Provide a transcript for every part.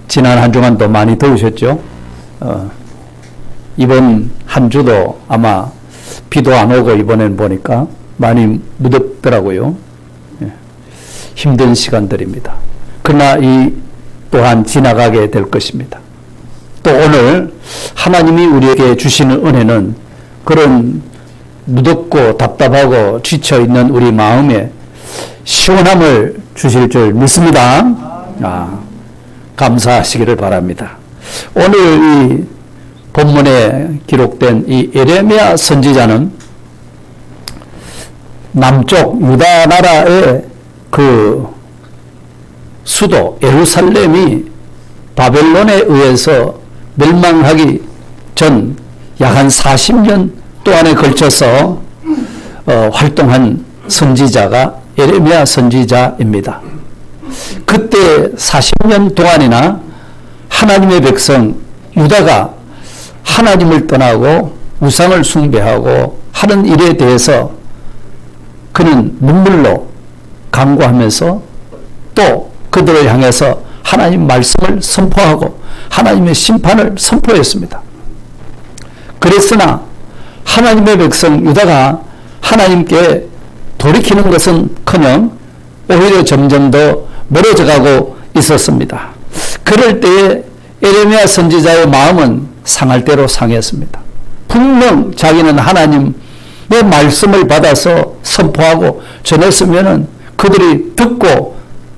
지난 한 주간도 많이 더우셨죠? 이번 한 주도 아마 비도 안 오고 이번엔 보니까 많이 무덥더라고요. 힘든 시간들입니다. 그러나 이 또한 지나가게 될 것입니다. 또 오늘 하나님이 우리에게 주시는 은혜는 그런 무덥고 답답하고 지쳐있는 우리 마음에 시원함을 주실 줄 믿습니다. 감사하시기를 바랍니다. 오늘 이 본문에 기록된 이 예레미야 선지자는 남쪽 유다 나라의 그 수도 예루살렘이 바벨론에 의해서 멸망하기 전 약 한 40년 동안에 걸쳐서 활동한 선지자가 예레미야 선지자입니다. 그때 40년 동안이나 하나님의 백성 유다가 하나님을 떠나고 우상을 숭배하고 하는 일에 대해서 그는 눈물로 간구하면서 또 그들을 향해서 하나님 말씀을 선포하고 하나님의 심판을 선포했습니다. 그랬으나 하나님의 백성 유다가 하나님께 돌이키는 것은커녕 오히려 점점 더 멀어져 가고 있었습니다. 그럴 때에 예레미야 선지자의 마음은 상할 대로 상했습니다. 분명 자기는 하나님의 말씀을 받아서 선포하고 전했으면은 그들이 듣고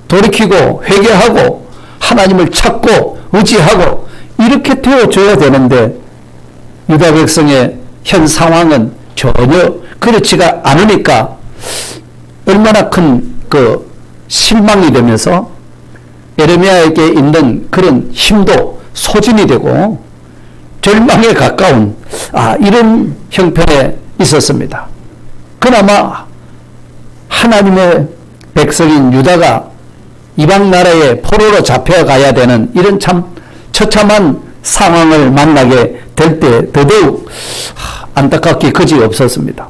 돌이키고 회개하고 하나님을 찾고 의지하고 이렇게 되어줘야 되는데 유다 백성의 현 상황은 전혀 그렇지가 않으니까 얼마나 큰 그 실망이 되면서 예레미야에게 있는 그런 힘도 소진이 되고 절망에 가까운 이런 형편에 있었습니다. 그나마 하나님의 백성인 유다가 이방 나라의 포로로 잡혀가야 되는 이런 참 처참한 상황을 만나게 될 때 더더욱 안타깝게 그지 없었습니다.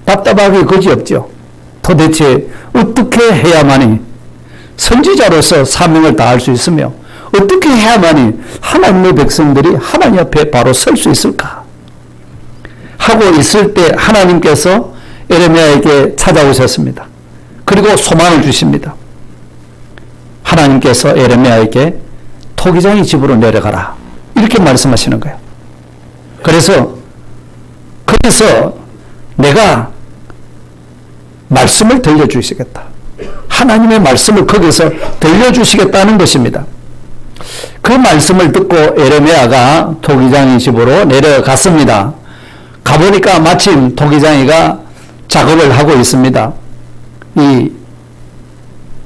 답답하게 그지 없죠. 도대체 어떻게 해야만이 선지자로서 사명을 다할 수 있으며 어떻게 해야만이 하나님의 백성들이 하나님 앞에 바로 설 수 있을까 하고 있을 때 하나님께서 예레미야에게 찾아오셨습니다. 그리고 소망을 주십니다. 하나님께서 예레미야에게 토기장의 집으로 내려가라 이렇게 말씀하시는 거예요. 그래서 거기서 내가 말씀을 들려주시겠다. 하나님의 말씀을 거기서 들려주시겠다는 것입니다. 그 말씀을 듣고 예레미야가 토기장의 집으로 내려갔습니다. 가보니까 마침 토기장이가 작업을 하고 있습니다. 이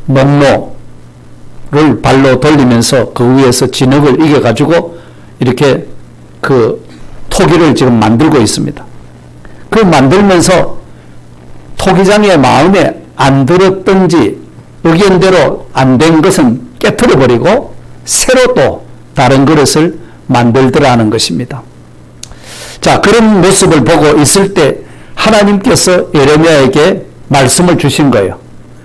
멍로를 발로 돌리면서 그 위에서 진흙을 이겨가지고 이렇게 그 토기를 지금 만들고 있습니다. 그 만들면서 토기장의 마음에 안 들었던지 의견대로 안 된 것은 깨트려 버리고 새로 또 다른 그릇을 만들더라는 것입니다. 자, 그런 모습을 보고 있을 때 하나님께서 예레미야에게 말씀을 주신 거예요.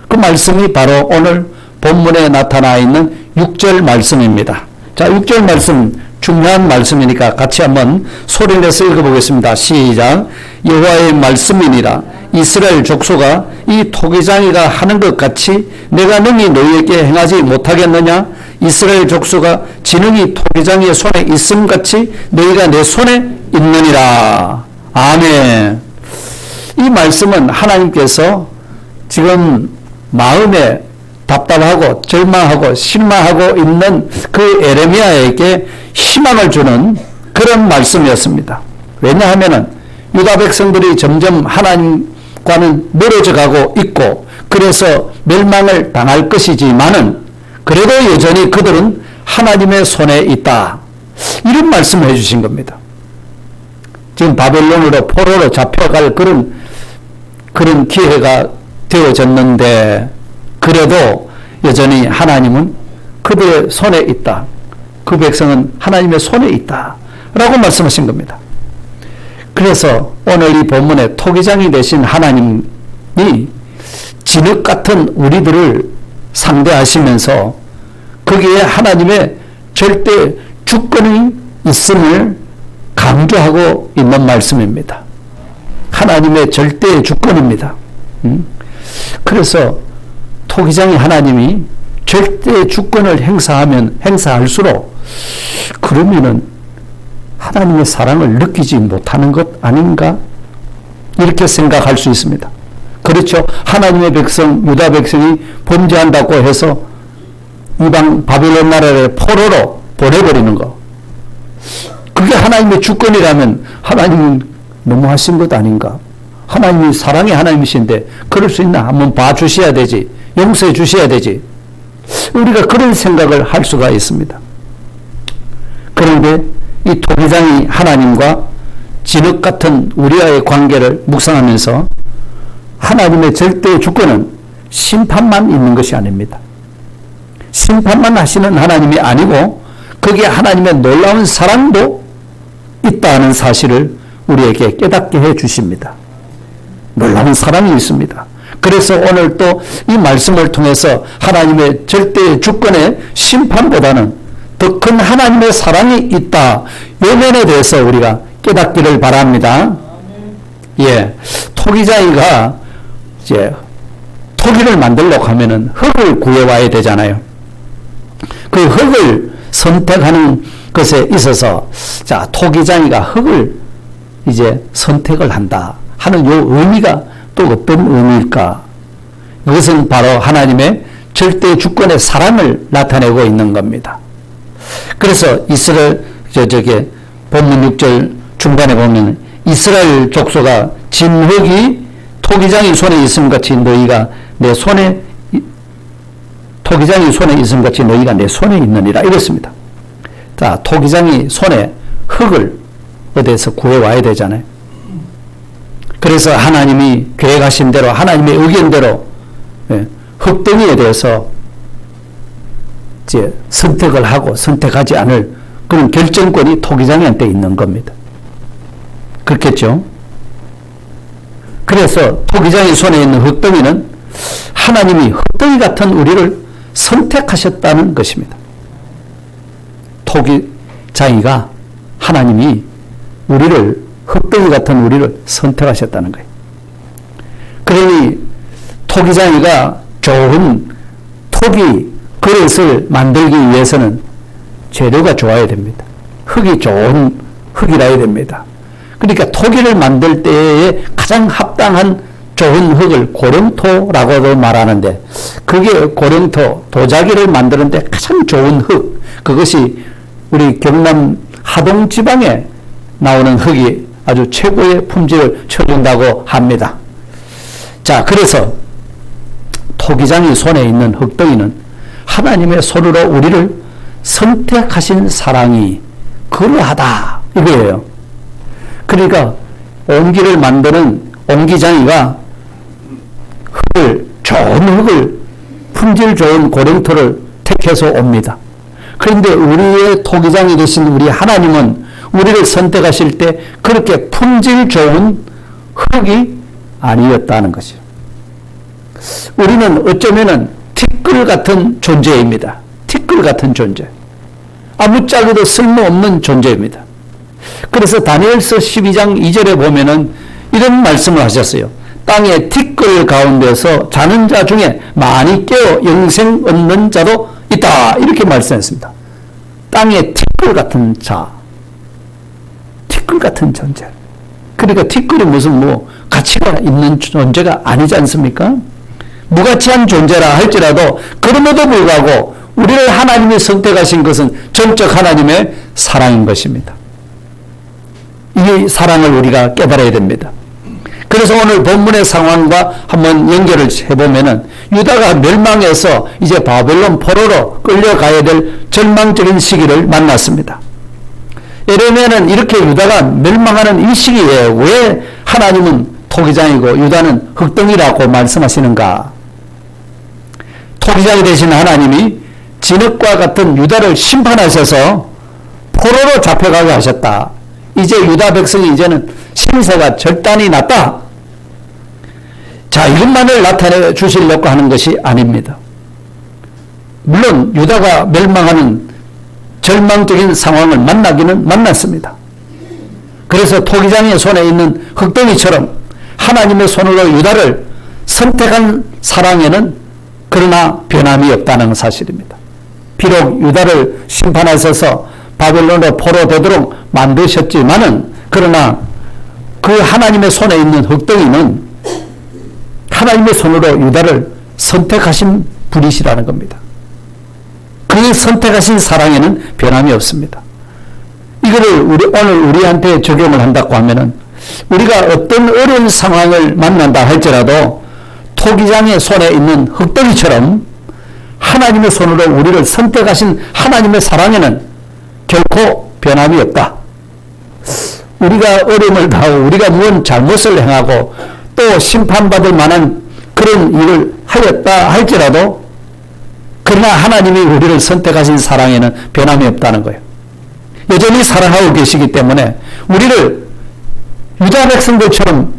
그 말씀이 바로 오늘 본문에 나타나 있는 6절 말씀입니다. 자, 6절 말씀 중요한 말씀이니까 같이 한번 소리내서 읽어보겠습니다. 시작. 여호와의 말씀이니라. 이스라엘 족속아, 이 토기장이가 하는 것 같이 내가 능히 너희에게 행하지 못하겠느냐? 이스라엘 족속아, 지능이 토기장의 손에 있음 같이 너희가 내 손에 있느니라. 아멘. 이 말씀은 하나님께서 지금 마음에 답답하고 절망하고 실망하고 있는 그 예레미야에게 희망을 주는 그런 말씀이었습니다. 왜냐하면 유다 백성들이 점점 하나님과는 멀어져 가고 있고 그래서 멸망을 당할 것이지만은 그래도 여전히 그들은 하나님의 손에 있다. 이런 말씀을 해주신 겁니다. 지금 바벨론으로 포로로 잡혀갈 그런 기회가 되어졌는데 그래도 여전히 하나님은 그들의 손에 있다. 그 백성은 하나님의 손에 있다. 라고 말씀하신 겁니다. 그래서 오늘 이 본문에 토기장이 되신 하나님이 진흙 같은 우리들을 상대하시면서 거기에 하나님의 절대 주권이 있음을 강조하고 있는 말씀입니다. 하나님의 절대 주권입니다. 그래서 토기장이 하나님이 절대 주권을 행사할수록 그러면은 하나님의 사랑을 느끼지 못하는 것 아닌가? 이렇게 생각할 수 있습니다. 그렇죠. 하나님의 백성, 유다 백성이 범죄한다고 해서 이방 바빌론 나라의 포로로 보내버리는 거. 그게 하나님의 주권이라면 하나님은 너무하신 것 아닌가? 하나님이 사랑의 하나님이신데 그럴 수 있나? 한번 봐주셔야 되지. 용서해 주셔야 되지. 우리가 그런 생각을 할 수가 있습니다. 그런데 이 토기장이 하나님과 진흙 같은 우리와의 관계를 묵상하면서 하나님의 절대 주권은 심판만 있는 것이 아닙니다. 심판만 하시는 하나님이 아니고 거기에 하나님의 놀라운 사랑도 있다는 사실을 우리에게 깨닫게 해 주십니다. 놀라운 사랑이 있습니다. 그래서 오늘 또 이 말씀을 통해서 하나님의 절대 주권의 심판보다는 더 큰 하나님의 사랑이 있다. 이 면에 대해서 우리가 깨닫기를 바랍니다. 예. 토기장이가 이제 토기를 만들려고 하면은 흙을 구해와야 되잖아요. 그 흙을 선택하는 것에 있어서 자, 토기장이가 흙을 이제 선택을 한다 하는 요 의미가 또 어떤 의미일까? 이것은 바로 하나님의 절대 주권의 사랑을 나타내고 있는 겁니다. 그래서 이스라엘 본문 6절 중반에 보면 이스라엘 족속아 진흙이 토기장이 손에 있음 같이 너희가 내 손에 토기장이 손에 있음 같이 너희가 내 손에 있느니라 이랬습니다. 자, 토기장이 손에 흙을 어디에서 구해와야 되잖아요. 그래서 하나님이 계획하신 대로 하나님의 의견대로 흙덩이에 대해서 이제 선택을 하고 선택하지 않을 그런 결정권이 토기장이한테 있는 겁니다. 그렇겠죠? 그래서 토기장이 손에 있는 흙덩이는 하나님이 흙덩이 같은 우리를 선택하셨다는 것입니다. 토기장이가 하나님이 우리를 흙덩이 같은 우리를 선택하셨다는 거예요. 그러니 토기장이가 좋은 토기 그릇을 만들기 위해서는 재료가 좋아야 됩니다. 흙이 좋은 흙이라야 됩니다. 그러니까 토기를 만들 때에 가장 합당한 좋은 흙을 고령토라고도 말하는데 그게 고령토, 도자기를 만드는데 가장 좋은 흙, 그것이 우리 경남 하동 지방에 나오는 흙이 아주 최고의 품질을 쳐준다고 합니다. 자, 그래서 토기장이 손에 있는 흙덩이는 하나님의 손으로 우리를 선택하신 사랑이 그러하다 이거예요. 그러니까 옹기를 만드는 옹기장이가 좋은 흙을 품질 좋은 고령토를 택해서 옵니다. 그런데 우리의 토기장이 되신 우리 하나님은 우리를 선택하실 때 그렇게 품질 좋은 흙이 아니었다는 것이죠. 우리는 어쩌면은 티끌 같은 존재입니다. 티끌 같은 존재. 아무짝에도 쓸모없는 존재입니다. 그래서 다니엘서 12장 2절에 보면은 이런 말씀을 하셨어요. 땅의 티끌 가운데서 자는 자 중에 많이 깨어 영생 얻는 자도 있다. 이렇게 말씀했습니다. 땅의 티끌 같은 자. 티끌 같은 존재. 그러니까 티끌이 무슨 가치가 있는 존재가 아니지 않습니까? 무가치한 존재라 할지라도 그럼에도 불구하고 우리를 하나님이 선택하신 것은 전적 하나님의 사랑인 것입니다. 이 사랑을 우리가 깨달아야 됩니다. 그래서 오늘 본문의 상황과 한번 연결을 해보면은 유다가 멸망해서 이제 바벨론 포로로 끌려가야 될 절망적인 시기를 만났습니다. 예레미야는 이렇게 유다가 멸망하는 이 시기에 왜 하나님은 토기장이고 유다는 흙덩이라고 말씀하시는가? 토기장이 되신 하나님이 진흙과 같은 유다를 심판하셔서 포로로 잡혀가게 하셨다. 이제 유다 백성이 이제는 신세가 절단이 났다. 자, 이것만을 나타내 주시려고 하는 것이 아닙니다. 물론 유다가 멸망하는 절망적인 상황을 만나기는 만났습니다. 그래서 토기장의 손에 있는 흙덩이처럼 하나님의 손으로 유다를 선택한 사랑에는 그러나 변함이 없다는 사실입니다. 비록 유다를 심판하셔서 바벨론으로 포로되도록 만드셨지만은 그러나 그 하나님의 손에 있는 흙덩이는 하나님의 손으로 유다를 선택하신 분이시라는 겁니다. 그 선택하신 사랑에는 변함이 없습니다. 이거를 오늘 우리한테 적용을 한다고 하면은 우리가 어떤 어려운 상황을 만난다 할지라도 토기장의 손에 있는 흙덩이처럼 하나님의 손으로 우리를 선택하신 하나님의 사랑에는 결코 변함이 없다. 우리가 어려움을 당하고 우리가 무슨 잘못을 행하고 또 심판받을 만한 그런 일을 하였다 할지라도 그러나 하나님이 우리를 선택하신 사랑에는 변함이 없다는 거예요. 여전히 사랑하고 계시기 때문에 우리를 유다 백성들처럼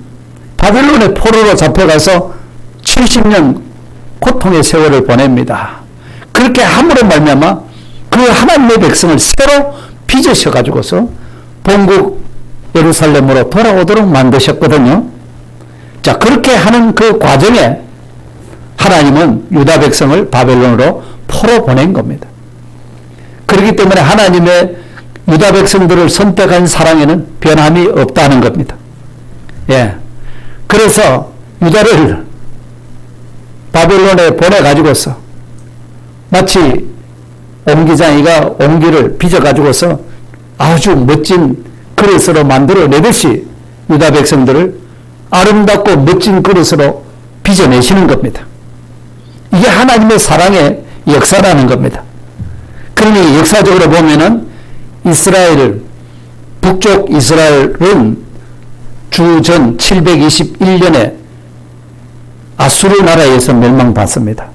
바벨론의 포로로 잡혀가서 70년 고통의 세월을 보냅니다. 그렇게 함으로 말미암아 그 하나님의 백성을 새로 빚으셔 가지고서 본국 예루살렘으로 돌아오도록 만드셨거든요. 자, 그렇게 하는 그 과정에 하나님은 유다 백성을 바벨론으로 포로 보낸 겁니다. 그렇기 때문에 하나님의 유다 백성들을 선택한 사랑에는 변함이 없다는 겁니다. 예. 그래서 유다를 바벨론에 보내가지고서 마치 옹기장이가 옹기를 빚어가지고서 아주 멋진 그릇으로 만들어내듯이 유다 백성들을 아름답고 멋진 그릇으로 빚어내시는 겁니다. 이게 하나님의 사랑의 역사라는 겁니다. 그러니 역사적으로 보면은 이스라엘, 북쪽 이스라엘은 주전 721년에 아수르 나라에서 멸망받습니다.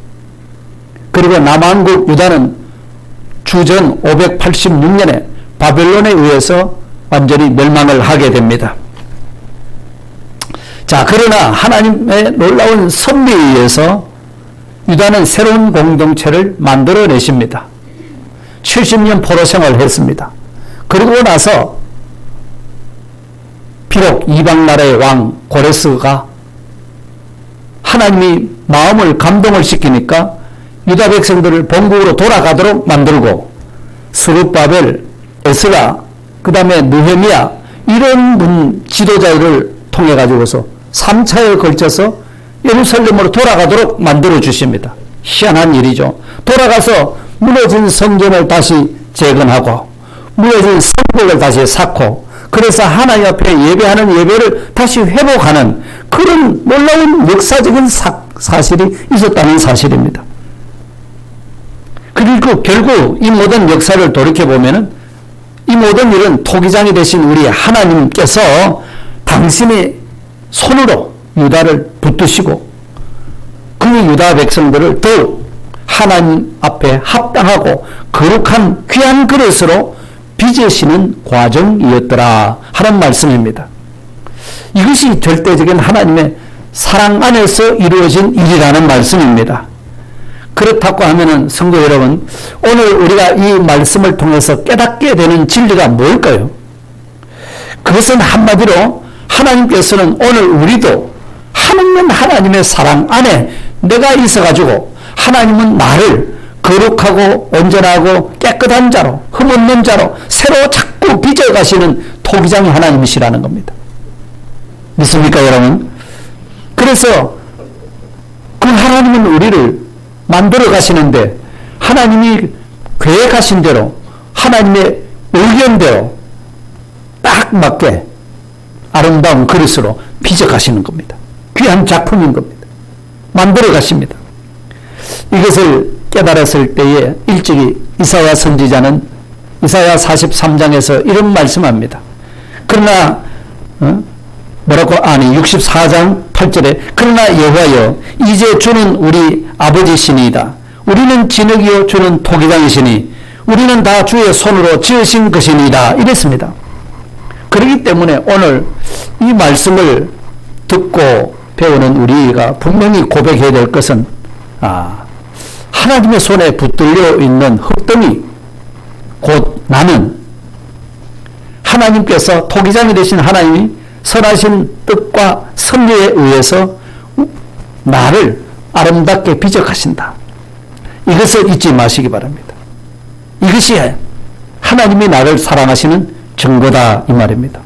그리고 남한국 유다는 주전 586년에 바벨론에 의해서 완전히 멸망을 하게 됩니다. 자, 그러나 하나님의 놀라운 섭리에 의해서 유다는 새로운 공동체를 만들어내십니다. 70년 포로 생활을 했습니다. 그러고 나서 비록 이방 나라의 왕 고레스가 하나님이 마음을 감동을 시키니까 유다 백성들을 본국으로 돌아가도록 만들고 스룹바벨, 에스라, 그 다음에 느헤미야 이런 분 지도자를 통해 가지고서 3차에 걸쳐서 예루살렘으로 돌아가도록 만들어 주십니다. 희한한 일이죠. 돌아가서 무너진 성전을 다시 재건하고 무너진 성벽을 다시 쌓고 그래서 하나님 앞에 예배하는 예배를 다시 회복하는 그런 놀라운 역사적인 사실이 있었다는 사실입니다. 그리고 결국 이 모든 역사를 돌이켜보면은 이 모든 일은 토기장이 되신 우리 하나님께서 당신의 손으로 유다를 붙드시고 그 유다 백성들을 더욱 하나님 앞에 합당하고 거룩한 귀한 그릇으로 빚으시는 과정이었더라 하는 말씀입니다. 이것이 절대적인 하나님의 사랑 안에서 이루어진 일이라는 말씀입니다. 그렇다고 하면은 성도 여러분, 오늘 우리가 이 말씀을 통해서 깨닫게 되는 진리가 뭘까요? 그것은 한마디로 하나님께서는 오늘 우리도 하나님의 사랑 안에 내가 있어가지고 하나님은 나를 거룩하고 온전하고 깨끗한 자로 흠없는 자로 새로 자꾸 빚어가시는 토기장 하나님이시라는 겁니다. 믿습니까 여러분? 그래서 그 하나님은 우리를 만들어 가시는데 하나님이 계획하신 대로 하나님의 의견대로 딱 맞게 아름다운 그릇으로 빚어 가시는 겁니다. 귀한 작품인 겁니다. 만들어 가십니다. 이것을 깨달았을 때에 일찍이 이사야 선지자는 이사야 43장에서 이런 말씀합니다. 그러나 64장 8절에 그러나 여호와여 이제 주는 우리 아버지시니이다. 우리는 진흙이요 주는 토기장이시니 우리는 다 주의 손으로 지으신 것이니이다. 이랬습니다. 그렇기 때문에 오늘 이 말씀을 듣고 배우는 우리가 분명히 고백해야 될 것은 하나님의 손에 붙들려 있는 흙덩이 곧 나는 하나님께서 토기장이 되신 하나님이 선하신 뜻과 섭리에 의해서 나를 아름답게 비적하신다. 이것을 잊지 마시기 바랍니다. 이것이 하나님이 나를 사랑하시는 증거다 이 말입니다.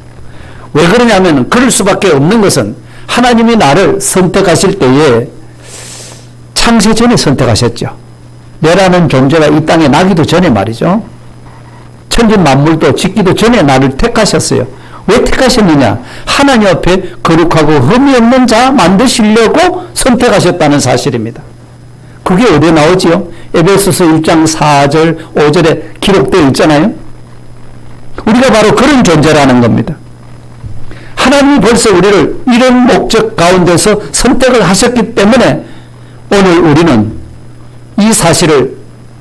왜 그러냐면 그럴 수밖에 없는 것은 하나님이 나를 선택하실 때에 창세 전에 선택하셨죠. 내라는 존재가 이 땅에 나기도 전에 말이죠. 천지 만물도 짓기도 전에 나를 택하셨어요. 왜 택하셨느냐? 하나님 앞에 거룩하고 흠이 없는 자 만드시려고 선택하셨다는 사실입니다. 그게 어디에 나오지요? 에베소서 1장 4절 5절에 기록되어 있잖아요. 우리가 바로 그런 존재라는 겁니다. 하나님이 벌써 우리를 이런 목적 가운데서 선택을 하셨기 때문에 오늘 우리는 이 사실을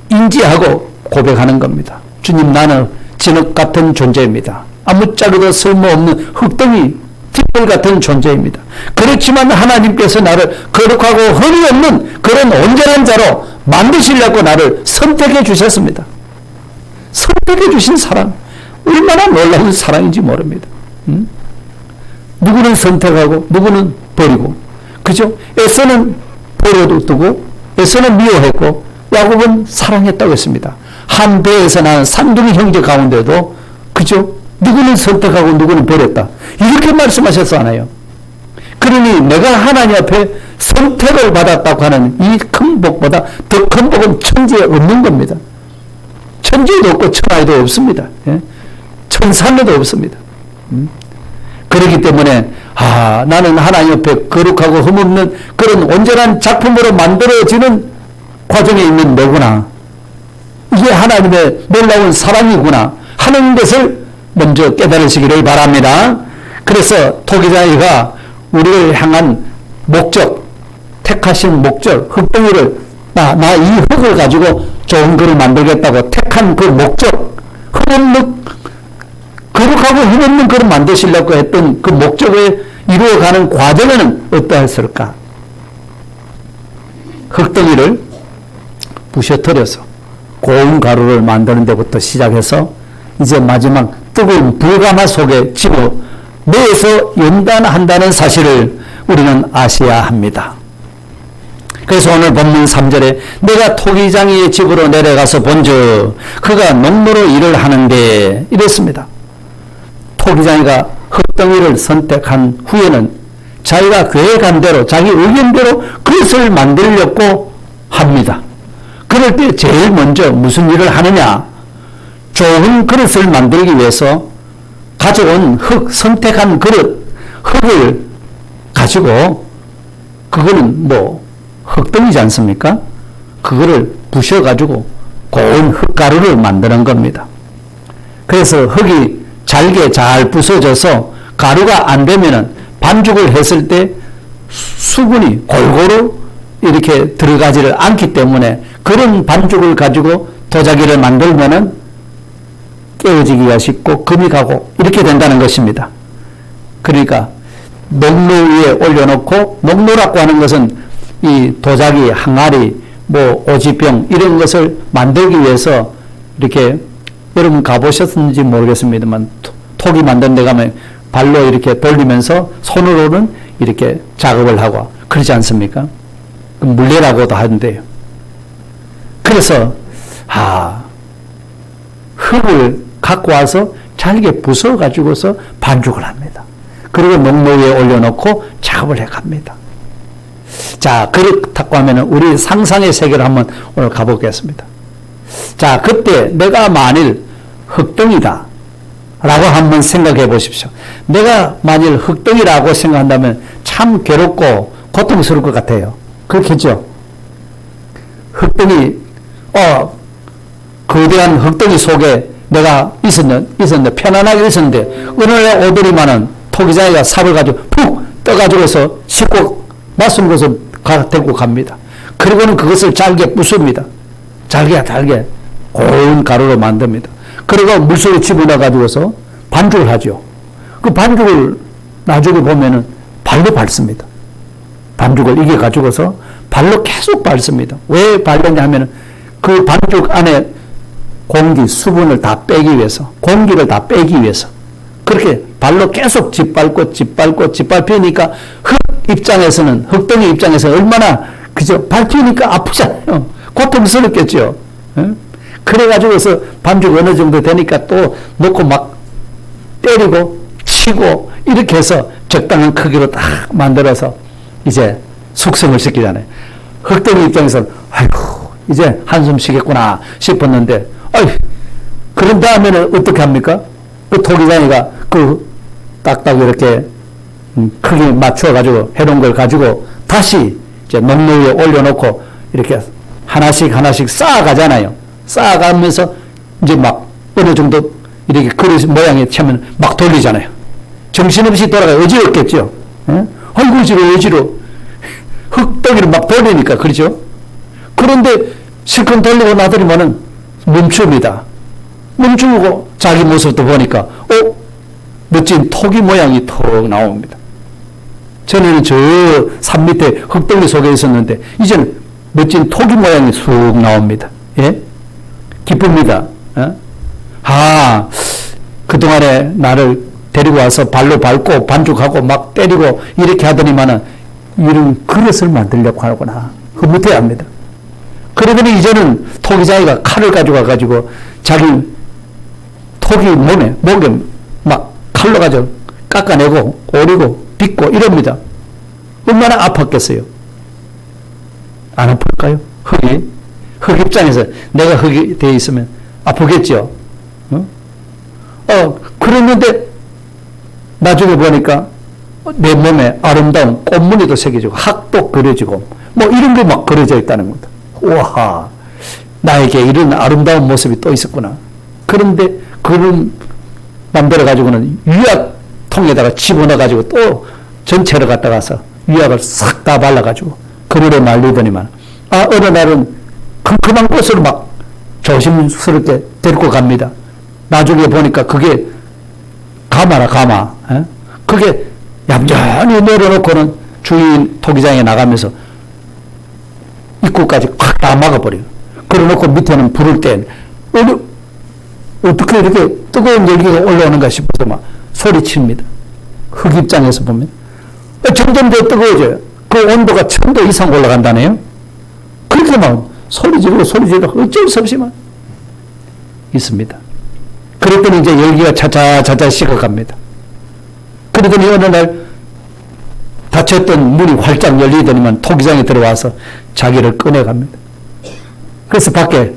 인지하고 고백하는 겁니다. 주님, 나는 진흙 같은 존재입니다. 아무짝에도 쓸모없는 흙덩이 뒷불 같은 존재입니다. 그렇지만 하나님께서 나를 거룩하고 흠이 없는 그런 온전한 자로 만드시려고 나를 선택해 주셨습니다. 선택해 주신 사랑, 얼마나 놀라운 사랑인지 모릅니다. 누구는 선택하고 누구는 버리고, 그죠? 에서는 버려두고 에서는 미워했고 야곱은 사랑했다고 했습니다. 한 배에서 나는 쌍둥이 형제 가운데도, 그죠? 누구는 선택하고 누구는 버렸다. 이렇게 말씀하셨잖아요. 그러니 내가 하나님 앞에 선택을 받았다고 하는 이 큰 복보다 더 큰 복은 천지에 없는 겁니다. 천지에도 없고 천하에도 없습니다. 예? 천산에도 없습니다. 그렇기 때문에 나는 하나님 앞에 거룩하고 흠없는 그런 온전한 작품으로 만들어지는 과정에 있는 너구나. 이게 하나님의 놀라운 사랑이구나 하는 것을 먼저 깨달으시기를 바랍니다. 그래서 토기장이가 우리를 향한 목적, 택하신 목적, 흙덩이를 나 이 흙을 가지고 좋은 글을 만들겠다고 택한 그 목적, 흠없는 거룩하고 흠없는 글을 만드시려고 했던 그 목적을 이루어가는 과정에는 어떠했을까? 흙덩이를 부셔뜨려서 고운 가루를 만드는 데부터 시작해서 이제 마지막 뜨거운 불가마 속에 집어 넣어서 연단한다는 사실을 우리는 아셔야 합니다. 그래서 오늘 본문 3절에 내가 토기장이의 집으로 내려가서 본즉 그가 농노로 일을 하는데 이랬습니다. 토기장이가 흙덩이를 선택한 후에는 자기가 계획한 대로 자기 의견대로 그것을 만들려고 합니다. 그럴 때 제일 먼저 무슨 일을 하느냐? 좋은 그릇을 만들기 위해서 가져온 선택한 그릇, 흙을 가지고, 그거는 흙덩이지 않습니까? 그거를 부셔가지고 고운 흙가루를 만드는 겁니다. 그래서 흙이 잘게 잘 부서져서 가루가 안 되면은 반죽을 했을 때 수분이 골고루 이렇게 들어가지를 않기 때문에 그런 반죽을 가지고 도자기를 만들면은 깨어지기가 쉽고 금이 가고 이렇게 된다는 것입니다. 그러니까 농로 위에 올려놓고, 농로라고 하는 것은 이 도자기, 항아리, 오지병 이런 것을 만들기 위해서 이렇게, 여러분 가보셨는지 모르겠습니다만 톡이 만든 데 가면 발로 이렇게 돌리면서 손으로는 이렇게 작업을 하고 그러지 않습니까? 물레라고도 하는데요. 그래서 흙을 갖고 와서 잘게 부숴 가지고서 반죽을 합니다. 그리고 농로 위에 올려놓고 작업을 해갑니다. 자, 그렇다고 하면 우리 상상의 세계를 한번 오늘 가보겠습니다. 자, 그때 내가 만일 흙덩이다 라고 한번 생각해 보십시오. 내가 만일 흙덩이라고 생각한다면 참 괴롭고 고통스러울 것 같아요. 그렇겠죠? 흙덩이, 거대한 흙덩이 속에 내가 있었는데, 편안하게 있었는데, 어느 날 오더니만은 토기장이가 삽을 가지고 푹 떠가지고서 싣고 낯선 곳을 데리고 갑니다. 그리고는 그것을 잘게 부숩니다. 잘게 고운 가루로 만듭니다. 그리고 물속에 집어넣어가지고서 반죽을 하죠. 그 반죽을 나중에 보면은 발로 밟습니다. 반죽을 이게 가지고서 발로 계속 밟습니다. 왜 밟느냐 하면은 그 반죽 안에 공기, 수분을 다 빼기 위해서, 공기를 다 빼기 위해서 그렇게 발로 계속 짓밟히니까 흙덩이 입장에서 얼마나 그죠? 밟히니까 아프잖아요. 고통스럽겠죠. 그래가지고서 반죽 어느 정도 되니까 또 놓고 막 때리고 치고 이렇게 해서 적당한 크기로 딱 만들어서 이제 숙성을 시키잖아요. 흙덩이 입장에서는 아이고 이제 한숨 쉬겠구나 싶었는데 그런 다음에는 어떻게 합니까? 그 토기장이가 딱딱 이렇게 크기 맞춰가지고 해놓은 걸 가지고 다시 이제 농로 위에 올려놓고 이렇게 하나씩 쌓아가잖아요. 쌓아가면서 이제 막 어느 정도 이렇게 그릇 모양이 차면 막 돌리잖아요. 정신없이 돌아가요. 어지럽겠죠. 아이고 어지러워. 흙덩이를 막 돌리니까 그렇죠. 그런데 실컷 돌리고 나더니만은 멈춥니다. 멈추고 자기 모습도 보니까 멋진 토기 모양이 턱 나옵니다. 전에는 저 산 밑에 흙덩이 속에 있었는데 이제는 멋진 토기 모양이 쑥 나옵니다. 예? 기쁩니다. 그동안에 나를 데리고 와서 발로 밟고 반죽하고 막 때리고 이렇게 하더니만은 이런 그릇을 만들려고 하구나. 흐뭇해 합니다. 그러더니 이제는 토기장이가 칼을 가지고 자기 토기 목에 막 칼로 가지고 깎아내고 오리고 빚고 이럽니다. 얼마나 아팠겠어요? 안 아플까요? 흙 입장에서 내가 흙이 되어 있으면 아프겠죠? 그랬는데 나중에 보니까 내 몸에 아름다운 꽃무늬도 새겨지고 학도 그려지고 뭐 이런 게 막 그려져 있다는 겁니다. 우와, 나에게 이런 아름다운 모습이 또 있었구나. 그런데 그걸 만들어 가지고는 유약통에다가 집어넣어 가지고 또 전체를 갖다 가서 유약을 싹 다 발라 가지고 그늘에 말리더니만 어느 날은 큼큼한 꽃을 막 조심스럽게 데리고 갑니다. 나중에 보니까 그게 가마. 그게 얌전히 내려놓고는 주인 토기장에 나가면서 입구까지 콱 다 막아버려요. 그래놓고 밑에는 불을 때 어떻게 이렇게 뜨거운 열기가 올라오는가 싶어서 막 소리칩니다. 흙 입장에서 보면 점점 더 뜨거워져요. 그 온도가 1000도 이상 올라간다네요. 그렇게 막 소리 지르고 어쩔 수 없이 막 있습니다. 그랬더니 이제 열기가 차차 식어갑니다. 그러더니 어느 날 닫혔던 문이 활짝 열리더니만 토기장에 들어와서 자기를 꺼내갑니다. 그래서 밖에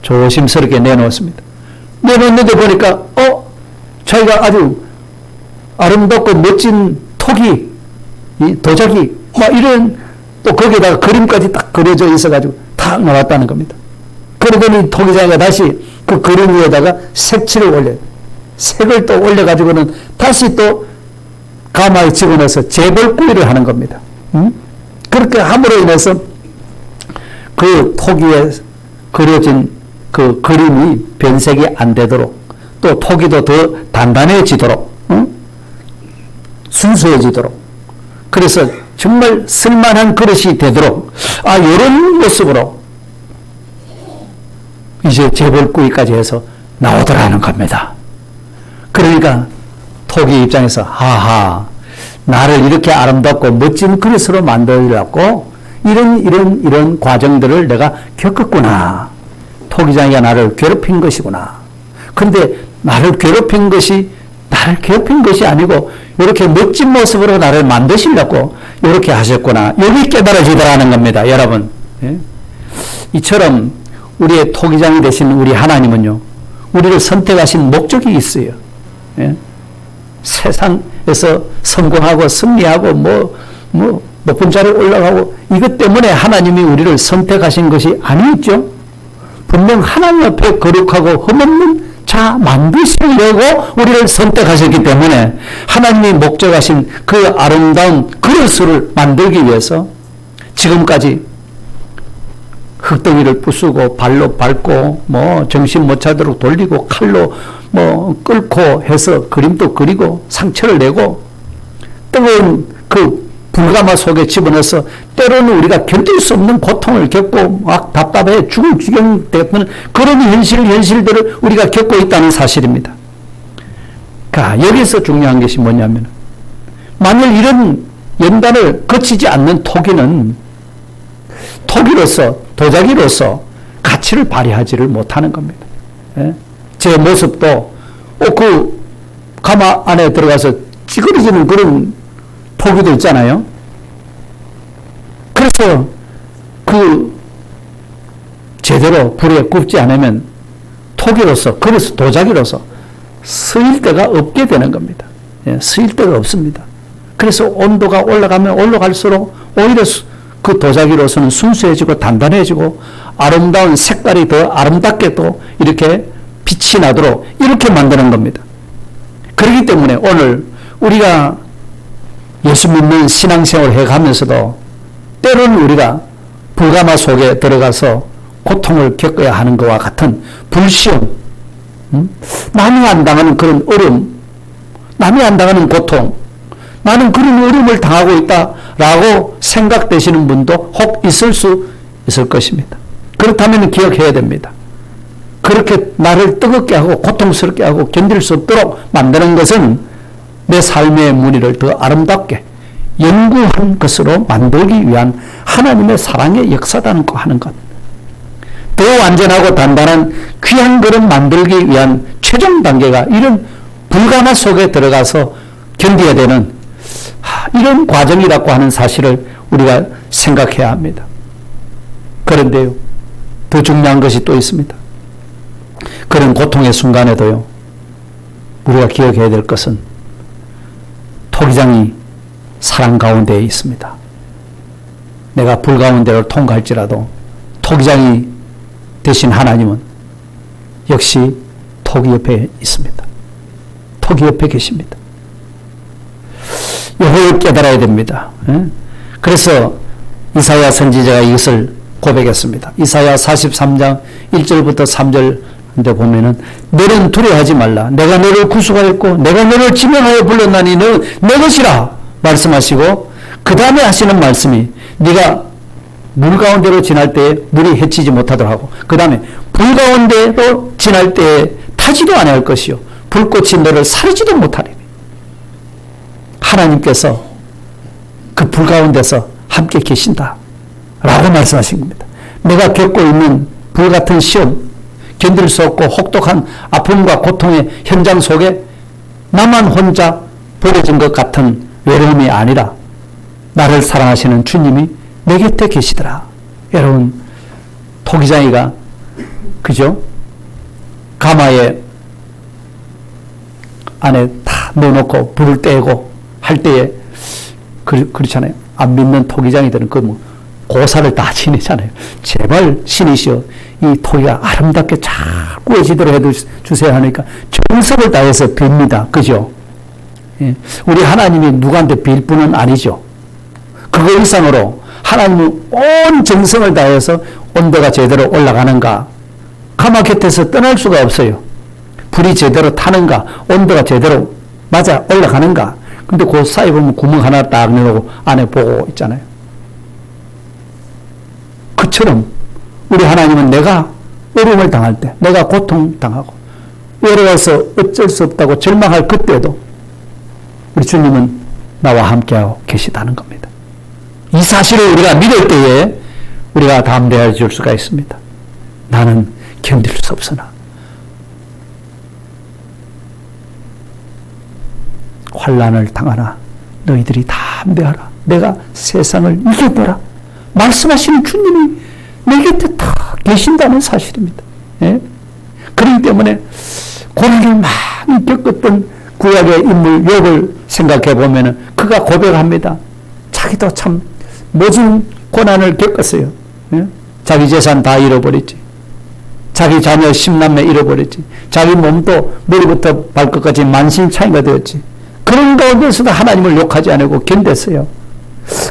조심스럽게 내놓았습니다. 내놓는데 보니까 자기가 아주 아름답고 멋진 토기, 이 도자기 막 이런 또 거기에다가 그림까지 딱 그려져 있어가지고 탁 나왔다는 겁니다. 그러더니 토기장이가 다시 그 그림 위에다가 색칠을 올려요. 색을 또 올려가지고는 다시 또 가마에 집어넣어서 재벌구이를 하는 겁니다. 그렇게 함으로 인해서 그 토기에 그려진 그 그림이 변색이 안 되도록 또 토기도 더 단단해지도록 순수해지도록 그래서 정말 쓸만한 그릇이 되도록 이런 모습으로 이제 재벌구이까지 해서 나오더라는 겁니다. 그러니까 토기 입장에서 나를 이렇게 아름답고 멋진 그릇으로 만들려고 이런 과정들을 내가 겪었구나. 토기장이가 나를 괴롭힌 것이구나. 그런데 나를 괴롭힌 것이 아니고 이렇게 멋진 모습으로 나를 만드시려고 이렇게 하셨구나. 여기 깨달아지더라는 겁니다. 여러분. 예? 이처럼 우리의 토기장이 되신 우리 하나님은요. 우리를 선택하신 목적이 있어요. 예? 세상에서 성공하고 승리하고 뭐 높은 자리에 올라가고 이것 때문에 하나님이 우리를 선택하신 것이 아니죠. 분명 하나님 앞에 거룩하고 흠없는 자 만드시려고 우리를 선택하셨기 때문에 하나님이 목적하신 그 아름다운 그릇을 만들기 위해서 지금까지 흙덩이를 부수고 발로 밟고 정신 못 차도록 돌리고 칼로 끌고 해서 그림도 그리고 상처를 내고 뜨거운 그 불가마 속에 집어넣어서 때로는 우리가 견딜 수 없는 고통을 겪고 막 답답해 죽을 지경 되는 그런 현실들을 우리가 겪고 있다는 사실입니다. 그러니까 여기서 중요한 것이 뭐냐면 만일 이런 연단을 거치지 않는 토기는 토기로서 도자기로서 가치를 발휘하지를 못하는 겁니다. 예? 제 모습도 그 가마 안에 들어가서 찌그러지는 그런 토기도 있잖아요. 그래서 제대로 불에 굽지 않으면 토기로서, 그래서 도자기로서 쓰일 데가 없게 되는 겁니다. 예, 쓰일 데가 없습니다. 그래서 온도가 올라가면 올라갈수록 오히려 그 도자기로서는 순수해지고 단단해지고 아름다운 색깔이 더 아름답게 또 이렇게 빛이 나도록 이렇게 만드는 겁니다. 그렇기 때문에 오늘 우리가 예수 믿는 신앙생활을 해가면서도 때로는 우리가 불가마 속에 들어가서 고통을 겪어야 하는 것과 같은 불시험, 남이 안 당하는 그런 어려움, 남이 안 당하는 고통, 나는 그런 어려움을 당하고 있다라고 생각되시는 분도 혹 있을 수 있을 것입니다. 그렇다면 기억해야 됩니다. 그렇게 나를 뜨겁게 하고 고통스럽게 하고 견딜 수 없도록 만드는 것은 내 삶의 무늬를 더 아름답게 영구한 것으로 만들기 위한 하나님의 사랑의 역사라는 거 하는 것. 더 완전하고 단단한 귀한 그릇 만들기 위한 최종 단계가 이런 불가마 속에 들어가서 견뎌야 되는 이런 과정이라고 하는 사실을 우리가 생각해야 합니다. 그런데요, 더 중요한 것이 또 있습니다. 그런 고통의 순간에도요, 우리가 기억해야 될 것은 토기장이 사랑 가운데에 있습니다. 내가 불 가운데를 통과할지라도 토기장이 되신 하나님은 역시 토기 옆에 있습니다. 토기 옆에 계십니다. 이걸 깨달아야 됩니다. 그래서 이사야 선지자가 이것을 고백했습니다. 이사야 43장 1절부터 3절인데 보면은 너는 두려워하지 말라. 내가 너를 구속하였고 내가 너를 지명하여 불렀나니 너는 내 것이라 말씀하시고 그 다음에 하시는 말씀이 네가 물 가운데로 지날 때에 물이 헤치지 못하도록 하고 그 다음에 불 가운데로 지날 때에 타지도 아니할 것이요 불꽃이 너를 사르지도 못하리니 하나님께서 그 불 가운데서 함께 계신다 라고 말씀하신 겁니다. 내가 겪고 있는 불같은 시험, 견딜 수 없고 혹독한 아픔과 고통의 현장 속에 나만 혼자 버려진 것 같은 외로움이 아니라 나를 사랑하시는 주님이 내 곁에 계시더라. 여러분, 토기장이가 그죠? 가마에 안에 다 넣어놓고 불을 떼고 할 때에 그렇잖아요. 안 믿는 토기장이들은 고사를 다 지내잖아요. 제발 신이시여 이 토기가 아름답게 잘 구워지도록 해주세요 하니까 정성을 다해서 빕니다. 그죠? 예. 우리 하나님이 누구한테 빌 분은 아니죠. 그거 이상으로 하나님은 온 정성을 다해서 온도가 제대로 올라가는가 가마 곁에서 떠날 수가 없어요. 불이 제대로 타는가 온도가 제대로 맞아 올라가는가. 근데 그 사이 보면 구멍 하나 딱 내놓고 안에 보고 있잖아요. 그처럼 우리 하나님은 내가 어려움을 당할 때 내가 고통당하고 외로워서 어쩔 수 없다고 절망할 그때도 우리 주님은 나와 함께하고 계시다는 겁니다. 이 사실을 우리가 믿을 때에 우리가 담대해 줄 수가 있습니다. 나는 견딜 수 없으나 환난을 당하나 너희들이 담대하라. 내가 세상을 이겨내라. 말씀하시는 주님이 내 곁에 다 계신다는 사실입니다. 예? 그렇기 때문에 고난을 많이 겪었던 구약의 인물 욥을 생각해 보면은 그가 고백합니다. 자기도 참 모진 고난을 겪었어요. 예? 자기 재산 다 잃어버렸지. 자기 자녀 10남매 잃어버렸지. 자기 몸도 머리부터 발끝까지 만신창이가 되었지. 그런 가운데서도 하나님을 욕하지 않고 견뎠어요.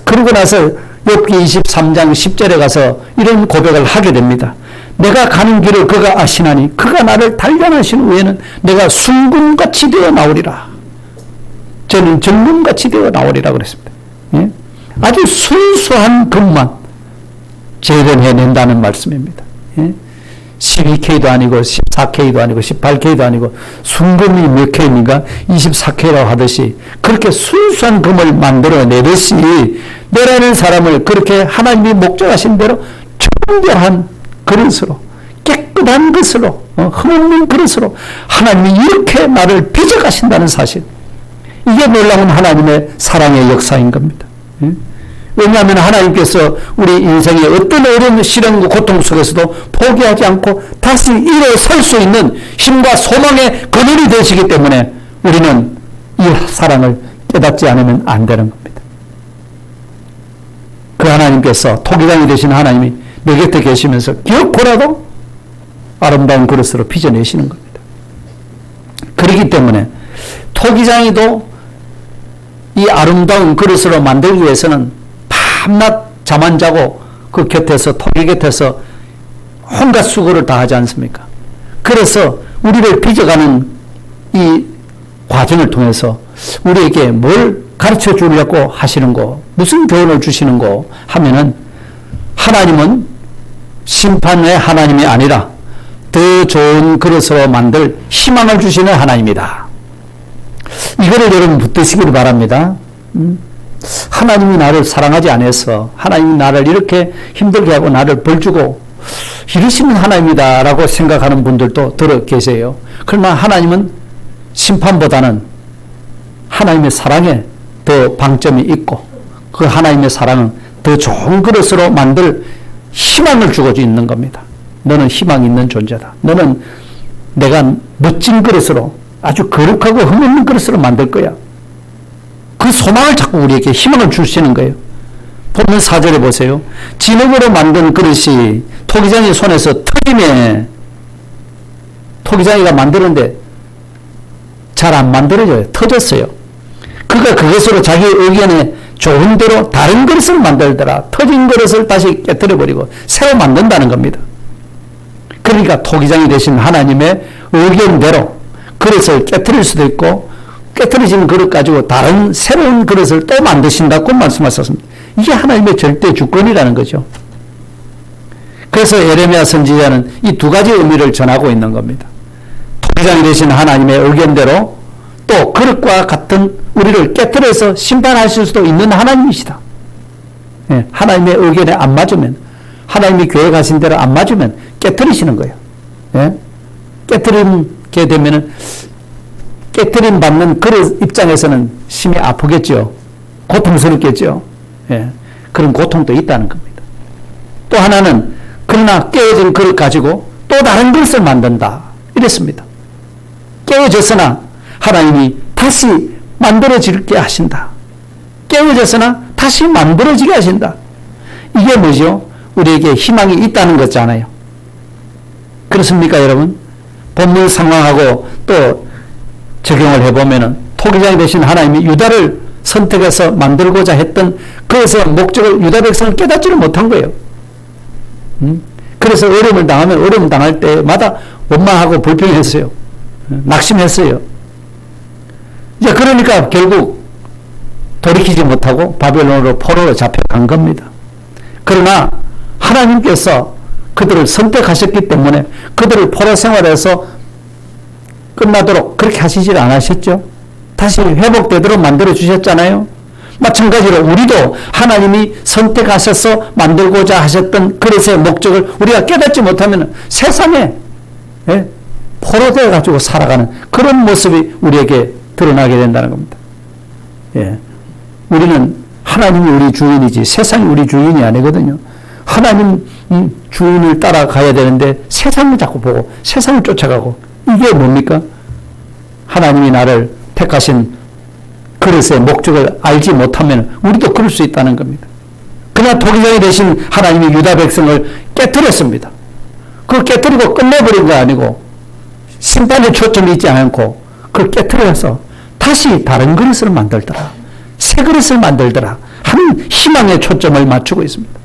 그러고 나서 욥기 23장 10절에 가서 이런 고백을 하게 됩니다. 내가 가는 길을 그가 아시나니 그가 나를 단련하신 후에는 내가 순금같이 되어 나오리라. 저는 정금같이 되어 나오리라 그랬습니다. 예? 아주 순수한 것만 재련해낸다는 말씀입니다. 12K도 아니고 14K도 아니고 18K도 아니고 순금이 몇 K입니까? 24K라고 하듯이 그렇게 순수한 금을 만들어내듯이 너라는 사람을 그렇게 하나님이 목적하신 대로 청결한 그릇으로 깨끗한 것으로 흠없는 그릇으로 하나님이 이렇게 나를 빚어가신다는 사실, 이게 놀라운 하나님의 사랑의 역사인 겁니다. 왜냐하면 하나님께서 우리 인생의 어떤 어려운 시련과 고통 속에서도 포기하지 않고 다시 일어설 수 있는 힘과 소망의 근원이 되시기 때문에 우리는 이 사랑을 깨닫지 않으면 안 되는 겁니다. 그 하나님께서 토기장이 되신 하나님이 내 곁에 계시면서 결코라도 아름다운 그릇으로 빚어내시는 겁니다. 그렇기 때문에 토기장이도 이 아름다운 그릇으로 만들기 위해서는 밤낮 잠 안 자고 그 곁에서 토기 곁에서 온갖 수고를 다 하지 않습니까? 그래서 우리를 빚어가는 이 과정을 통해서 우리에게 뭘 가르쳐 주려고 하시는 거, 무슨 교훈을 주시는 거 하면은 하나님은 심판의 하나님이 아니라 더 좋은 그릇으로 만들 희망을 주시는 하나님이다. 이거를 여러분 붙드시기를 바랍니다. 하나님이 나를 사랑하지 않아서 하나님이 나를 이렇게 힘들게 하고 나를 벌주고 이러시는 하나님이다 라고 생각하는 분들도 들어 계세요. 그러나 하나님은 심판보다는 하나님의 사랑에 더 방점이 있고 그 하나님의 사랑은 더 좋은 그릇으로 만들 희망을 주고 있는 겁니다. 너는 희망이 있는 존재다. 너는 내가 멋진 그릇으로 아주 거룩하고 흠없는 그릇으로 만들 거야. 그 소망을 자꾸 우리에게 희망을 주시는 거예요. 보면 4절에 보세요. 진흙으로 만든 그릇이 토기장이 손에서 터지매 토기장이가 만드는데 잘 안 만들어져요. 터졌어요. 그가 그것으로 자기 의견에 좋은 대로 다른 그릇을 만들더라. 터진 그릇을 다시 깨뜨려버리고 새로 만든다는 겁니다. 그러니까 토기장이 되신 하나님의 의견대로 그릇을 깨뜨릴 수도 있고 깨뜨려진 그릇 가지고 다른 새로운 그릇을 또 만드신다고 말씀하셨습니다. 이게 하나님의 절대 주권이라는 거죠. 그래서 예레미야 선지자는 이 두 가지 의미를 전하고 있는 겁니다. 토기장이 되신 하나님의 의견대로 또 그릇과 같은 우리를 깨뜨려서 심판하실 수도 있는 하나님이시다. 하나님의 의견에 안 맞으면, 하나님이 계획하신 대로 안 맞으면 깨뜨리시는 거예요. 깨뜨리게 되면은 깨뜨림 받는 그릇 입장에서는 심히 아프겠죠. 고통스럽겠죠. 그런 고통도 있다는 겁니다. 또 하나는 그러나 깨어진 그릇 가지고 또 다른 그릇을 만든다. 이랬습니다. 깨어졌으나 하나님이 다시 만들어지게 하신다. 깨어졌으나 다시 만들어지게 하신다. 이게 뭐죠? 우리에게 희망이 있다는 거잖아요. 그렇습니까, 여러분? 본문 상황하고 또 적용을 해보면은 토기장이 되신 하나님이 유다를 선택해서 만들고자 했던 그것의 목적을 유다 백성을 깨닫지를 못한 거예요. 그래서 어려움을 당하면 어려움 당할 때마다 원망하고 불평했어요. 낙심했어요. 이제 그러니까 결국 돌이키지 못하고 바벨론으로 포로로 잡혀간 겁니다. 그러나 하나님께서 그들을 선택하셨기 때문에 그들을 포로 생활에서 끝나도록 그렇게 하시질 않으셨죠. 다시 회복되도록 만들어 주셨잖아요. 마찬가지로 우리도 하나님이 선택하셔서 만들고자 하셨던 그릇의 목적을 우리가 깨닫지 못하면 세상에 포로되어 가지고 살아가는 그런 모습이 우리에게 드러나게 된다는 겁니다. 우리는 하나님이 우리 주인이지 세상이 우리 주인이 아니거든요. 하나님 주인을 따라가야 되는데 세상을 자꾸 보고 세상을 쫓아가고, 이게 뭡니까? 하나님이 나를 택하신 그릇의 목적을 알지 못하면 우리도 그럴 수 있다는 겁니다. 그러나 토기장이 되신 하나님이 유다 백성을 깨뜨렸습니다. 그걸 깨뜨리고 끝내버린 거 아니고 심판에 초점이 있지 않고 그걸 깨뜨려서 다시 다른 그릇을 만들더라, 새 그릇을 만들더라 하는 희망의 초점을 맞추고 있습니다.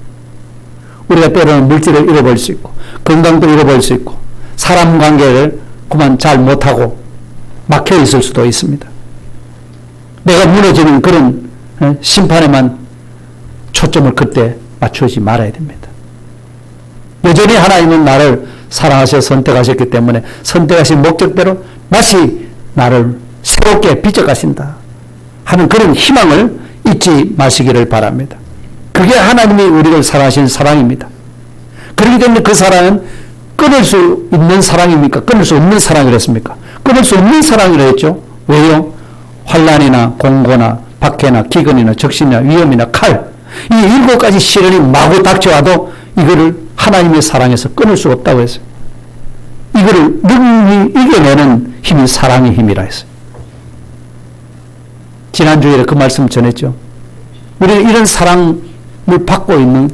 우리가 때로는 물질을 잃어버릴 수 있고 건강도 잃어버릴 수 있고 사람 관계를 그만 잘 못하고 막혀 있을 수도 있습니다. 내가 무너지는 그런 심판에만 초점을 그때 맞추지 말아야 됩니다. 여전히 하나님은 나를 사랑하셔 선택하셨기 때문에 선택하신 목적대로 다시 나를 새롭게 빚어가신다 하는 그런 희망을 잊지 마시기를 바랍니다. 그게 하나님이 우리를 사랑하신 사랑입니다. 그렇기 때문에 그 사랑은 끊을 수 있는 사랑입니까? 끊을 수 없는 사랑이랬습니까? 끊을 수 없는 사랑이라 했죠. 왜요? 환난이나 공고나 박해나 기근이나 적신이나 위험이나 칼, 이 7가지 시련이 마구 닥쳐와도 이거를 하나님의 사랑에서 끊을 수 없다고 했어요. 이거를 능히 이겨내는 힘이 사랑의 힘이라 했어요. 지난주에 그 말씀 전했죠. 우리는 이런 사랑을 받고 있는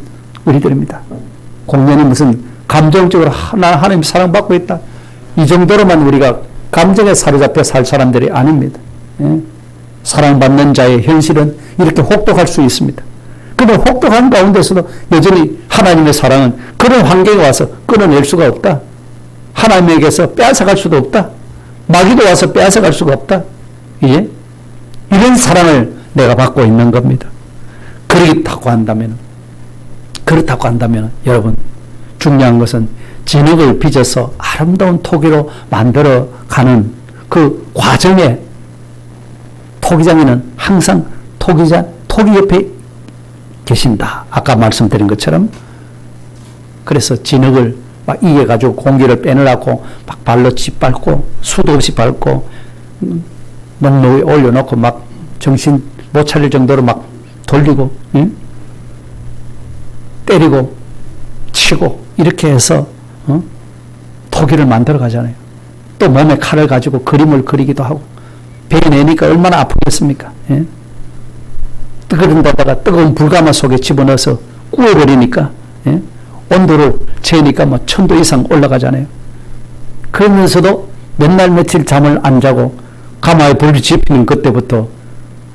우리들입니다. 공연이 무슨 감정적으로 하나님 사랑받고 있다, 이 정도로만 우리가 감정에 사로잡혀 살 사람들이 아닙니다. 예? 사랑받는 자의 현실은 이렇게 혹독할 수 있습니다. 그런데 혹독한 가운데서도 여전히 하나님의 사랑은 그런 환경에 와서 끊어낼 수가 없다. 하나님에게서 빼앗아갈 수도 없다. 마귀도 와서 빼앗아갈 수가 없다. 예? 이런 사랑을 내가 받고 있는 겁니다. 그렇다고 한다면 여러분, 중요한 것은 진흙을 빚어서 아름다운 토기로 만들어가는 그 과정에 토기장에는 항상 토기 옆에 계신다. 아까 말씀드린 것처럼. 그래서 진흙을 막 이겨가지고 공기를 빼내려고 막 발로 짓밟고 수도 없이 밟고 농로에 올려놓고 막 정신 못 차릴 정도로 막 돌리고, 응? 때리고 치고 이렇게 해서 토기를 만들어 가잖아요. 또 몸에 칼을 가지고 그림을 그리기도 하고 베내니까 얼마나 아프겠습니까? 예? 뜨거운 데다가 뜨거운 불가마 속에 집어넣어서 구워버리니까, 예? 온도를 재니까 뭐 1000도 이상 올라가잖아요. 그러면서도 몇 날 며칠 잠을 안 자고 가마에 불이 지피는 그때부터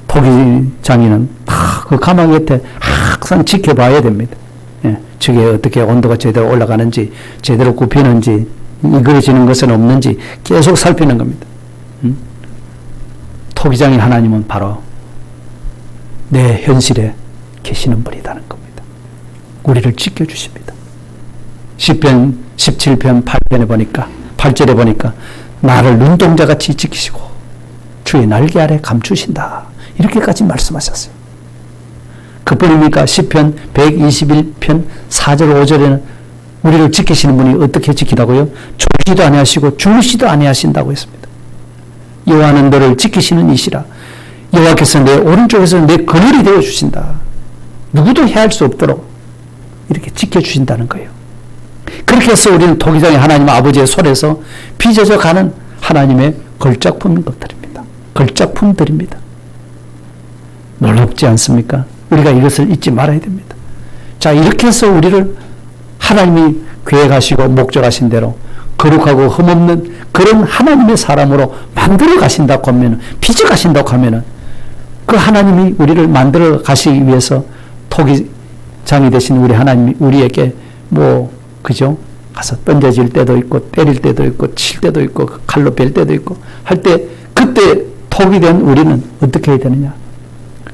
토기장인은 다 그 가마 곁에 항상 지켜봐야 됩니다. 예, 저게 어떻게 온도가 제대로 올라가는지, 제대로 굽히는지, 이그러지는 것은 없는지 계속 살피는 겁니다. 토기장인 하나님은 바로 내 현실에 계시는 분이라는 겁니다. 우리를 지켜주십니다. 시편 17편 8절에 보니까 나를 눈동자같이 지키시고 주의 날개 아래 감추신다, 이렇게까지 말씀하셨어요. 그뿐입니까? 시편 121편 4절 5절에는 우리를 지키시는 분이 어떻게 지키다고요? 졸지도 아니하시고 주무시도 아니하신다고 했습니다. 여호와는 너를 지키시는 이시라. 여호와께서 내 오른쪽에서 내 그늘이 되어주신다. 누구도 해할 수 없도록 이렇게 지켜주신다는 거예요. 그렇게 해서 우리는 토기장의 하나님 아버지의 손에서 빚어져 가는 하나님의 걸작품들입니다. 걸작품들입니다. 놀랍지 않습니까? 우리가 이것을 잊지 말아야 됩니다. 자, 이렇게 해서 우리를 하나님이 계획하시고 목적하신 대로 거룩하고 흠없는 그런 하나님의 사람으로 만들어 가신다고 하면, 빚어 가신다고 하면, 그 하나님이 우리를 만들어 가시기 위해서 토기장이 되신 우리 하나님이 우리에게 그죠? 가서 던져질 때도 있고, 때릴 때도 있고, 칠 때도 있고, 칼로 벨 때도 있고 할 때, 그때 톡이 된 우리는 어떻게 해야 되느냐?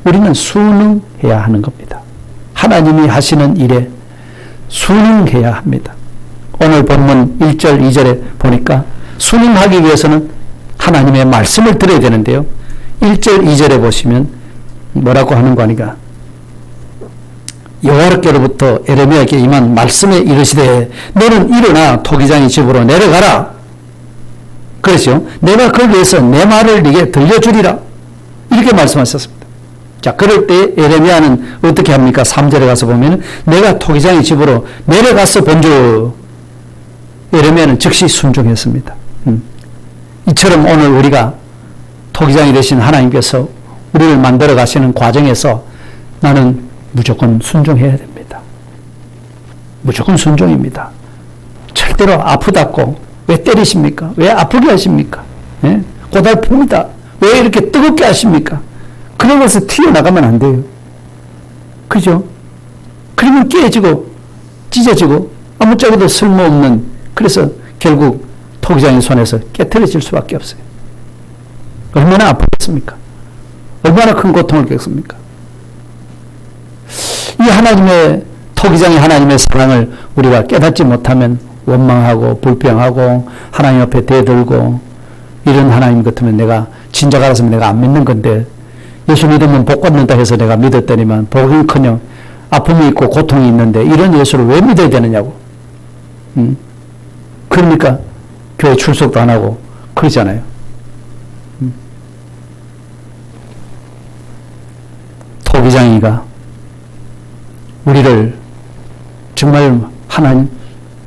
우리는 순응해야 하는 겁니다. 하나님이 하시는 일에 순응해야 합니다. 오늘 본문 1절, 2절에 보니까 순응하기 위해서는 하나님의 말씀을 들어야 되는데요. 1절, 2절에 보시면 뭐라고 하는 거 아니까? 여호와께로부터 에레미야에게 임한 말씀에 이르시되 너는 일어나 토기장의 집으로 내려가라. 그렇죠? 내가 거기에서 내 말을 네게 들려주리라. 이렇게 말씀하셨습니다. 자, 그럴 때 에레미야는 어떻게 합니까? 3절에 가서 보면 내가 토기장의 집으로 내려가서 본즉 에레미야는 즉시 순종했습니다. 이처럼 오늘 우리가 토기장이 되신 하나님께서 우리를 만들어 가시는 과정에서 나는 무조건 순종해야 됩니다. 무조건 순종입니다. 절대로 아프다고 왜 때리십니까? 왜 아프게 하십니까? 예? 고달픕니다. 왜 이렇게 뜨겁게 하십니까? 그런 것을 튀어나가면 안 돼요. 그죠? 그러면 깨지고 찢어지고 아무짝에도 쓸모없는, 그래서 결국 토기장의 손에서 깨트려질 수밖에 없어요. 얼마나 아프겠습니까? 얼마나 큰 고통을 겪습니까? 이 하나님의 토기장의 하나님의 사랑을 우리가 깨닫지 못하면 원망하고 불평하고 하나님 앞에 대들고, 이런 하나님 같으면 내가 진작 알았으면 내가 안 믿는 건데, 예수 믿으면 복 받는다 해서 내가 믿었더니만 복은커녕 아픔이 있고 고통이 있는데 이런 예수를 왜 믿어야 되느냐고. 그러니까 교회 출석도 안 하고 그러잖아요. 토기장이가 우리를 정말 하나님,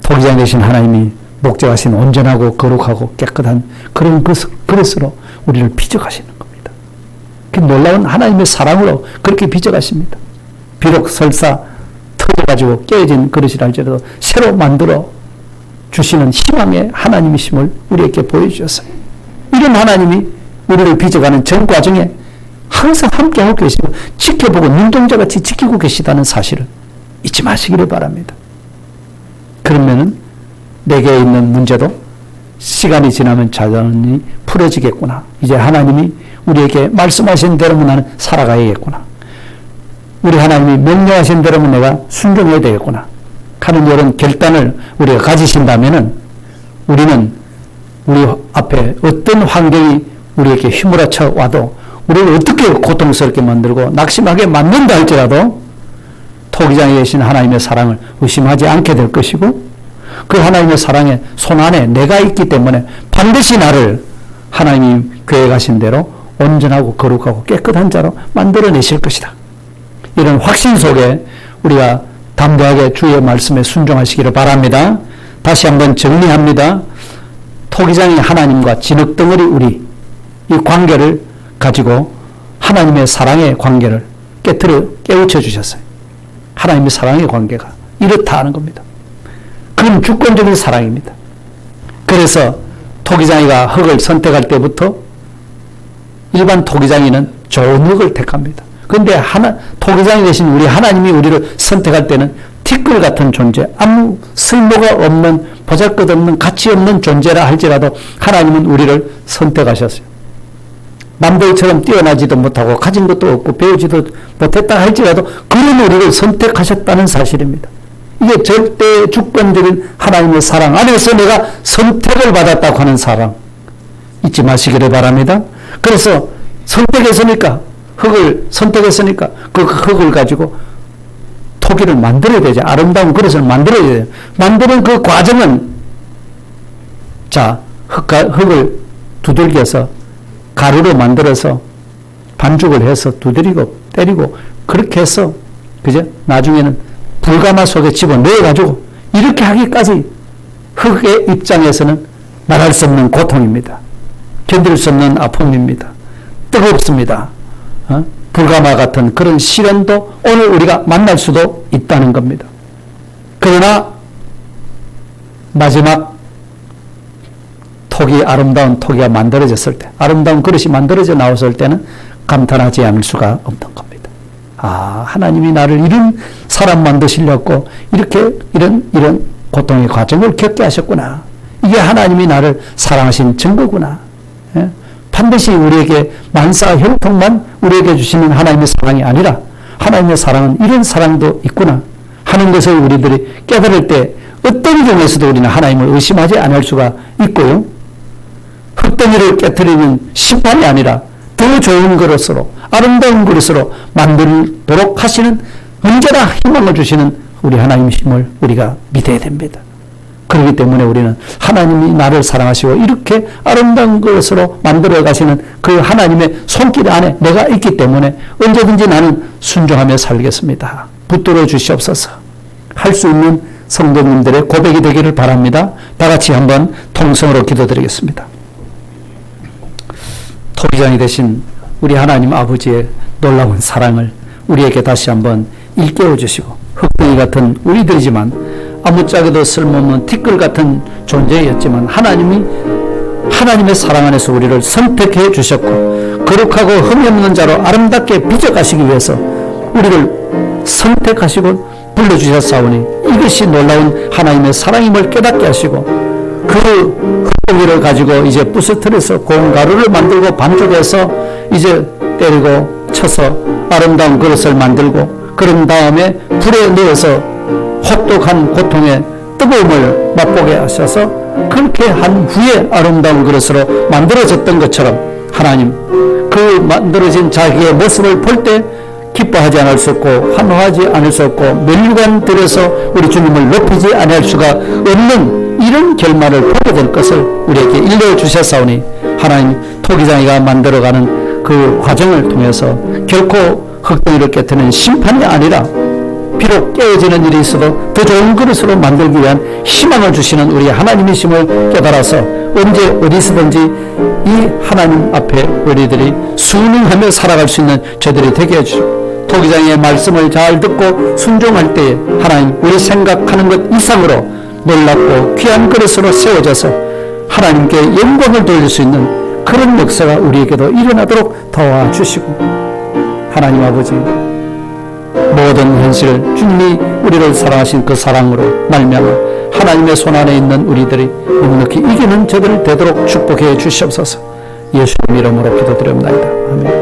토기장 되신 하나님이 목적하신 온전하고 거룩하고 깨끗한 그런 그릇으로 우리를 빚어가시는 겁니다. 그 놀라운 하나님의 사랑으로 그렇게 빚어가십니다. 비록 설사 터져가지고 깨어진 그릇이라 할지라도 새로 만들어 주시는 희망의 하나님이심을 우리에게 보여주셨어요. 이런 하나님이 우리를 빚어가는 전 과정에 항상 함께하고 계시고 지켜보고 눈동자같이 지키고 계시다는 사실을 잊지 마시기를 바랍니다. 그러면은 내게 있는 문제도 시간이 지나면 자연히 풀어지겠구나. 이제 하나님이 우리에게 말씀하신 대로만 나는 살아가야겠구나. 우리 하나님이 명령하신 대로만 내가 순종해야 되겠구나 하는 이런 결단을 우리가 가지신다면은 우리는 우리 앞에 어떤 환경이 우리에게 휘몰아쳐 와도 우리를 어떻게 고통스럽게 만들고 낙심하게 만든다 할지라도 토기장에 계신 하나님의 사랑을 의심하지 않게 될 것이고, 그 하나님의 사랑의 손 안에 내가 있기 때문에 반드시 나를 하나님이 계획하신 대로 온전하고 거룩하고 깨끗한 자로 만들어내실 것이다. 이런 확신 속에 우리가 담대하게 주의 말씀에 순종하시기를 바랍니다. 다시 한번 정리합니다. 토기장이 하나님과 진흙덩어리 우리, 이 관계를 가지고 하나님의 사랑의 관계를 깨우쳐 주셨어요. 하나님의 사랑의 관계가 이렇다 하는 겁니다. 그건 주권적인 사랑입니다. 그래서 토기장이가 흙을 선택할 때부터 일반 토기장이는 좋은 흙을 택합니다. 그런데 토기장이 되신 우리 하나님이 우리를 선택할 때는 티끌 같은 존재, 아무 쓸모가 없는, 보잘것없는, 가치 없는 존재라 할지라도 하나님은 우리를 선택하셨어요. 남들처럼 뛰어나지도 못하고 가진 것도 없고 배우지도 못했다 할지라도 그런 우리를 선택하셨다는 사실입니다. 이게 절대 주권적인 하나님의 사랑 안에서 내가 선택을 받았다고 하는 사랑 잊지 마시기를 바랍니다. 그래서 선택했으니까, 흙을 선택했으니까 그 흙을 가지고 토기를 만들어야 되죠. 아름다운 그릇을 만들어야 돼요. 만드는 그 과정은, 자, 흙을 두들겨서 가루로 만들어서 반죽을 해서 두드리고 때리고 그렇게 해서, 그죠? 나중에는 불가마 속에 집어넣어가지고 이렇게 하기까지 흙의 입장에서는 말할 수 없는 고통입니다. 견딜 수 없는 아픔입니다. 뜨겁습니다. 불가마 같은 그런 시련도 오늘 우리가 만날 수도 있다는 겁니다. 그러나 마지막 아름다운 토기가 만들어졌을 때, 아름다운 그릇이 만들어져 나왔을 때는 감탄하지 않을 수가 없는 겁니다. 아, 하나님이 나를 이런 사람 만드시려고 이렇게 이런 고통의 과정을 겪게 하셨구나. 이게 하나님이 나를 사랑하신 증거구나. 예? 반드시 우리에게 만사 형통만 우리에게 주시는 하나님의 사랑이 아니라 하나님의 사랑은 이런 사랑도 있구나 하는 것을 우리들이 깨달을 때 어떤 경우에서도 우리는 하나님을 의심하지 않을 수가 있고요. 흙덩이를 깨뜨리는 심판이 아니라 더 좋은 그릇으로, 아름다운 그릇으로 만들도록 하시는, 언제나 희망을 주시는 우리 하나님이심을 우리가 믿어야 됩니다. 그렇기 때문에 우리는 하나님이 나를 사랑하시고 이렇게 아름다운 것으로 만들어 가시는 그 하나님의 손길 안에 내가 있기 때문에 언제든지 나는 순종하며 살겠습니다. 붙들어 주시옵소서. 할 수 있는 성도님들의 고백이 되기를 바랍니다. 다 같이 한번 통성으로 기도드리겠습니다. 토기장이 되신 우리 하나님 아버지의 놀라운 사랑을 우리에게 다시 한번 일깨워 주시고, 흙덩이 같은 우리들이지만 아무짝에도 쓸모없는 티끌 같은 존재였지만 하나님의 사랑 안에서 우리를 선택해 주셨고, 거룩하고 흠이 없는 자로 아름답게 빚어가시기 위해서 우리를 선택하시고 불러주셨사오니 이것이 놀라운 하나님의 사랑임을 깨닫게 하시고, 그 흙덩이를 가지고 이제 부스터려서 고운 가루를 만들고 반죽해서 이제 때리고 쳐서 아름다운 그릇을 만들고 그런 다음에 불에 넣어서 혹독한 고통의 뜨거움을 맛보게 하셔서 그렇게 한 후에 아름다운 그릇으로 만들어졌던 것처럼 하나님 그 만들어진 자기의 모습을 볼 때 기뻐하지 않을 수 없고 환호하지 않을 수 없고 멸류관 들여서 우리 주님을 높이지 않을 수가 없는 이런 결말을 보게 될 것을 우리에게 일러주셨사오니 하나님 토기장이가 만들어가는 그 과정을 통해서 결코 흙덩이를 깨트리는 심판이 아니라 비록 깨어지는 일이 있어도 더 좋은 그릇으로 만들기 위한 희망을 주시는 우리 하나님이심을 깨달아서 언제 어디서든지 이 하나님 앞에 우리들이 순응하며 살아갈 수 있는 저들이 되게 해주시고 토기장의 말씀을 잘 듣고 순종할 때에 하나님 우리 생각하는 것 이상으로 놀랍고 귀한 그릇으로 세워져서 하나님께 영광을 돌릴 수 있는 그런 역사가 우리에게도 일어나도록 도와주시고 하나님 아버지 모든 현실을 주님이 우리를 사랑하신 그 사랑으로 말미암아 하나님의 손안에 있는 우리들이 묵묵히 이기는 저들 되도록 축복해 주시옵소서. 예수님 이름으로 기도드립니다. 아멘.